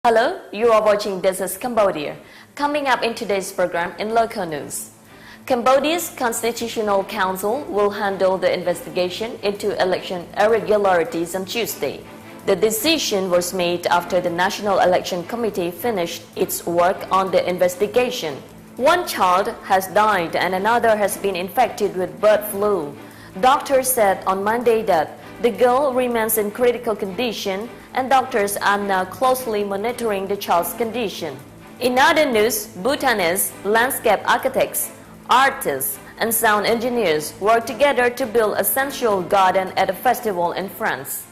Hello, you are watching This is Cambodia. Coming up in today's program in local news. Cambodia's Constitutional Council will handle the investigation into election irregularities on Tuesday. The decision was made after the National Election Committee finished its work on the investigation. One child has died and another has been infected with bird flu. Doctors said on Monday that the girl remains in critical condition and doctors are now closely monitoring the child's condition. In other news, Bhutanese landscape architects, artists, and sound engineers work together to build a sensual garden at a festival in France.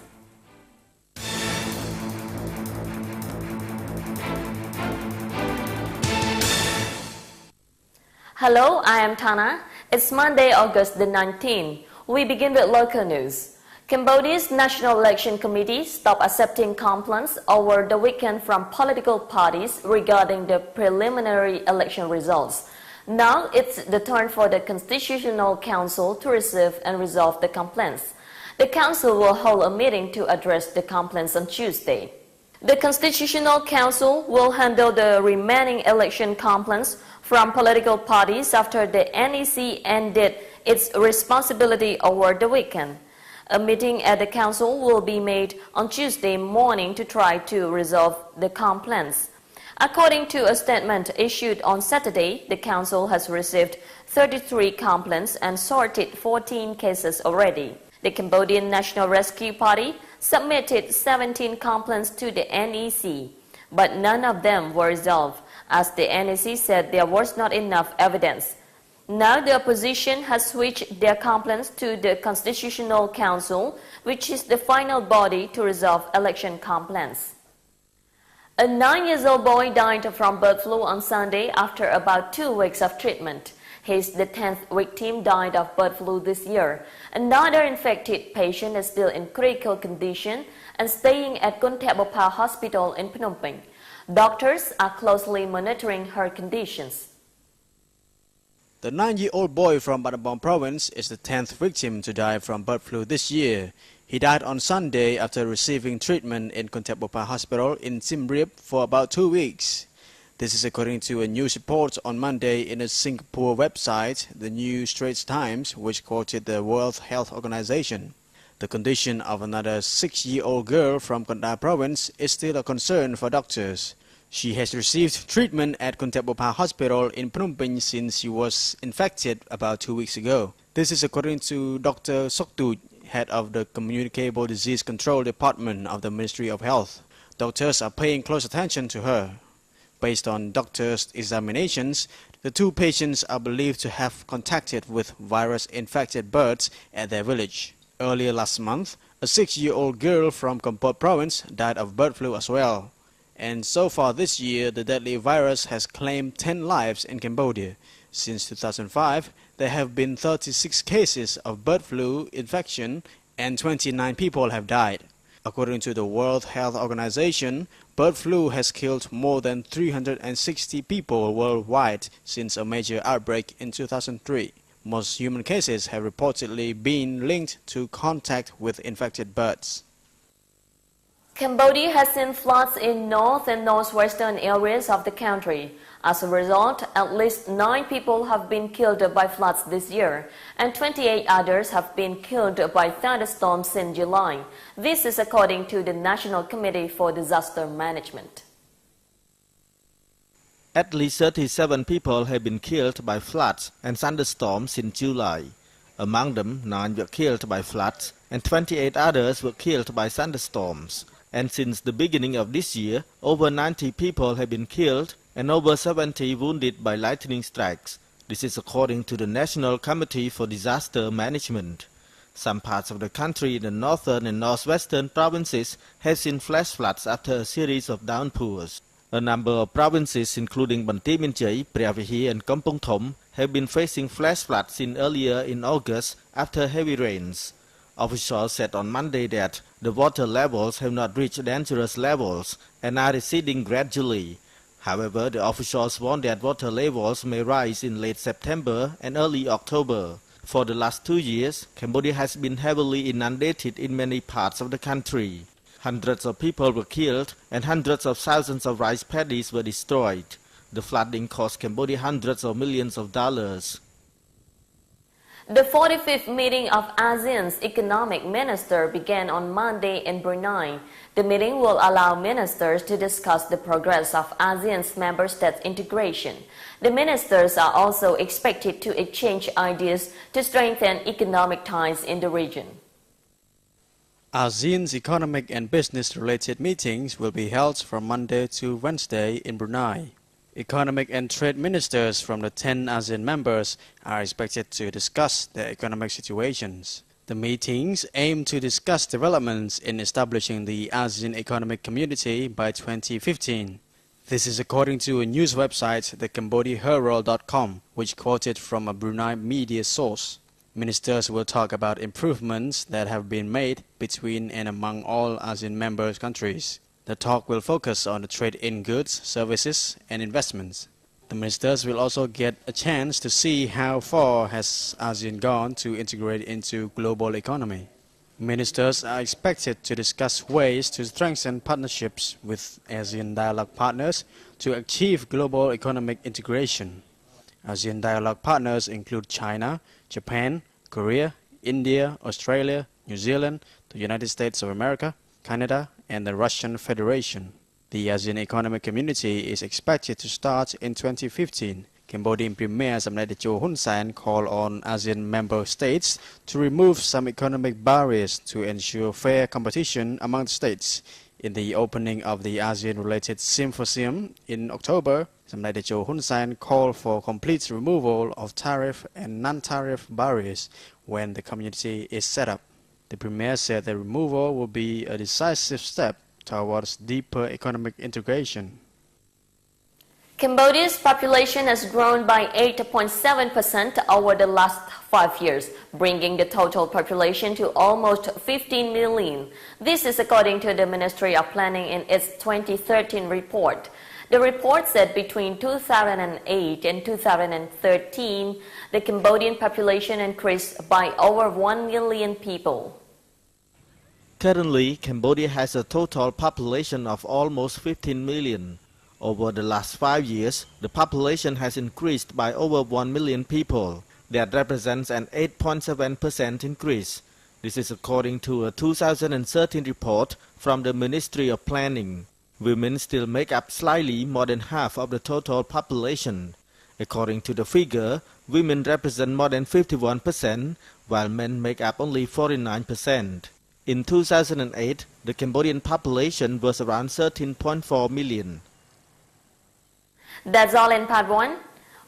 Hello, I am Tana. It's Monday, August the 19th. We begin with local news. Cambodia's National Election Committee stopped accepting complaints over the weekend from political parties regarding the preliminary election results. Now it's the turn for the Constitutional Council to receive and resolve the complaints. The Council will hold a meeting to address the complaints on Tuesday. The Constitutional Council will handle the remaining election complaints from political parties after the NEC ended its responsibility over the weekend. A meeting at the Council will be made on Tuesday morning to try to resolve the complaints. According to a statement issued on Saturday, the Council has received 33 complaints and sorted 14 cases already. The Cambodian National Rescue Party submitted 17 complaints to the NEC, but none of them were resolved, as the NEC said there was not enough evidence. Now the opposition has switched their complaints to the Constitutional Council, which is the final body to resolve election complaints. A 9-year-old boy died from bird flu on Sunday after about 2 weeks of treatment. He's the 10th victim died of bird flu this year. Another infected patient is still in critical condition and staying at Kunthep Hospital in Phnom Penh. Doctors are closely monitoring her conditions. The 9-year-old boy from Battambang province is the 10th victim to die from bird flu this year. He died on Sunday after receiving treatment in Kunthep Hospital in Siem Reap for about 2 weeks. This is according to a news report on Monday in a Singapore website, the New Straits Times, which quoted the World Health Organization. The condition of another 6-year-old girl from Kandahar province is still a concern for doctors. She has received treatment at Kunthep Hospital in Phnom Penh since she was infected about 2 weeks ago. This is according to Dr. Soktu, head of the Communicable Disease Control Department of the Ministry of Health. Doctors are paying close attention to her. Based on doctors' examinations, the 2 patients are believed to have contacted with virus-infected birds at their village. Earlier last month, a 6-year-old girl from Kampot province died of bird flu as well. And so far this year, the deadly virus has claimed 10 lives in Cambodia. Since 2005, there have been 36 cases of bird flu infection and 29 people have died. According to the World Health Organization, bird flu has killed more than 360 people worldwide since a major outbreak in 2003. Most human cases have reportedly been linked to contact with infected birds. Cambodia has seen floods in north and northwestern areas of the country. As a result, at least 9 people have been killed by floods this year, and 28 others have been killed by thunderstorms in July. This is according to the National Committee for Disaster Management. At least 37 people have been killed by floods and thunderstorms in July. Among them, 9 were killed by floods, and 28 others were killed by thunderstorms. And since the beginning of this year, over 90 people have been killed and over 70 wounded by lightning strikes. This is according to the National Committee for Disaster Management. Some parts of the country in the northern and northwestern provinces have seen flash floods after a series of downpours. A number of provinces, including Banteay Mean Chey, Preah Vihear, and Kampong Thom, have been facing flash floods earlier in August after heavy rains. Officials said on Monday that the water levels have not reached dangerous levels and are receding gradually. However, the officials warned that water levels may rise in late September and early October. For the last 2 years, Cambodia has been heavily inundated in many parts of the country. Hundreds of people were killed and hundreds of thousands of rice paddies were destroyed. The flooding cost Cambodia hundreds of millions of dollars. The 45th meeting of ASEAN's economic ministers began on Monday in Brunei. The meeting will allow ministers to discuss the progress of ASEAN's member states integration. The ministers are also expected to exchange ideas to strengthen economic ties in the region. ASEAN's economic and business-related meetings will be held from Monday to Wednesday in Brunei. Economic and trade ministers from the 10 ASEAN members are expected to discuss their economic situations. The meetings aim to discuss developments in establishing the ASEAN Economic Community by 2015. This is according to a news website, the CambodiaHerald.com, which quoted from a Brunei media source. Ministers will talk about improvements that have been made between and among all ASEAN member countries. The talk will focus on the trade in goods, services, and investments. The ministers will also get a chance to see how far has ASEAN gone to integrate into global economy. Ministers are expected to discuss ways to strengthen partnerships with ASEAN dialogue partners to achieve global economic integration. ASEAN dialogue partners include China, Japan, Korea, India, Australia, New Zealand, the United States of America, Canada, and the Russian Federation. The ASEAN Economic Community is expected to start in 2015. Cambodian Premier Samdech Techo Hun Sen called on ASEAN member states to remove some economic barriers to ensure fair competition among the states. In the opening of the ASEAN-related symposium in October, Samdech Techo Hun Sen called for complete removal of tariff and non-tariff barriers when the community is set up. The Premier said the removal will be a decisive step towards deeper economic integration. Cambodia's population has grown by 8.7% over the last 5 years, bringing the total population to almost 15 million. This is according to the Ministry of Planning in its 2013 report. The report said between 2008 and 2013, the Cambodian population increased by over 1 million people. Currently, Cambodia has a total population of almost 15 million. Over the last 5 years, the population has increased by over 1 million people. That represents an 8.7% increase. This is according to a 2013 report from the Ministry of Planning. Women still make up slightly more than half of the total population. According to the figure, women represent more than 51%, while men make up only 49%. In 2008, the Cambodian population was around 13.4 million. That's all in part 1.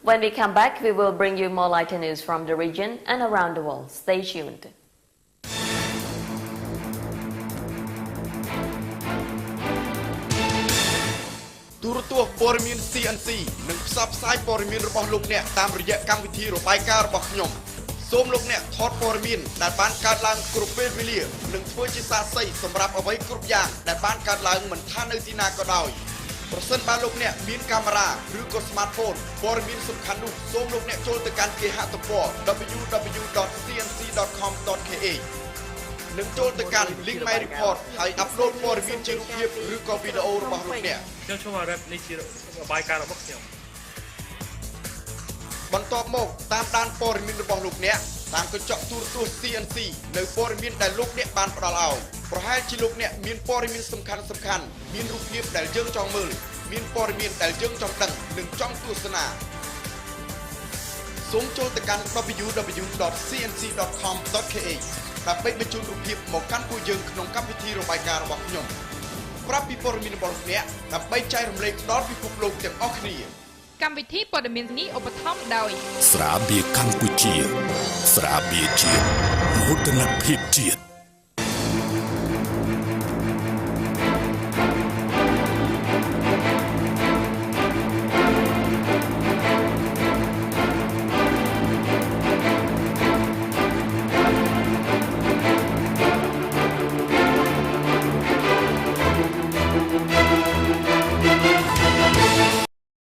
When we come back, we will bring you more lighter news from the region and around the world. Stay tuned. CNC នឹងផ្សព្វផ្សាយព័ត៌មានរបស់លោកអ្នកតាមរយៈកម្មវិធីរបាយការណ៍របស់ខ្ញុំសូមលោកអ្នកថតព័ត៌មានដែលបានកើតឡើងគ្រប់ពេលវេលានិងធ្វើជាសាក្សីសម្រាប់អ្វីគ្រប់យ៉ាងដែលបានកើតឡើងមិនថានៅទីណាក៏ដោយប្រសិនបើលោកអ្នកមានកាមេរ៉ាឬក៏ smartphone ព័ត៌មានសំខាន់នោះសូមលោកអ្នកចូលទៅកាន់គេហទំព័រ www.cnc.com.kh នឹងចូលទៅកាន់ link my report ហើយ upload ព័ត៌មានជារូបភាពឬក៏វីដេអូរបស់លោកអ្នកខ្ញុំចូលមក rap នេះជារបាយការណ៍របស់ខ្ញុំបន្ទាប់មកតាមដានព័ត៌មានរបស់លោកអ្នកតាមកញ្ចក់ទូរទស្សន៍ CNC នៅព័ត៌មានដែលលោកអ្នកបានផ្ដល់ឲ្យប្រហែលជាលោកអ្នកមានព័ត៌មានសំខាន់មានរូបភាពដែលយើងចង់មើលមានព័ត៌មានដែលយើងចង់ដឹងនិងចង់ទស្សនាសូមចូលទៅកាន់ www.cnc.com.kh ដើម្បីបញ្ជូនរូបភាពមកកាន់ពួកយើងក្នុងកម្មវិធីរបាយការណ៍របស់ខ្ញុំប្រាប់ពីព័ត៌មានរបស់លោកអ្នកដើម្បីចែករំលែកដល់ពិភពលោកទាំងអស់គ្នាកម្មវិធីព័ត៌មាននេះឧបត្ថម្ភដោយស្រាបៀរកម្ពុជាស្រាបៀរជាតិមោទនភាពជាតិ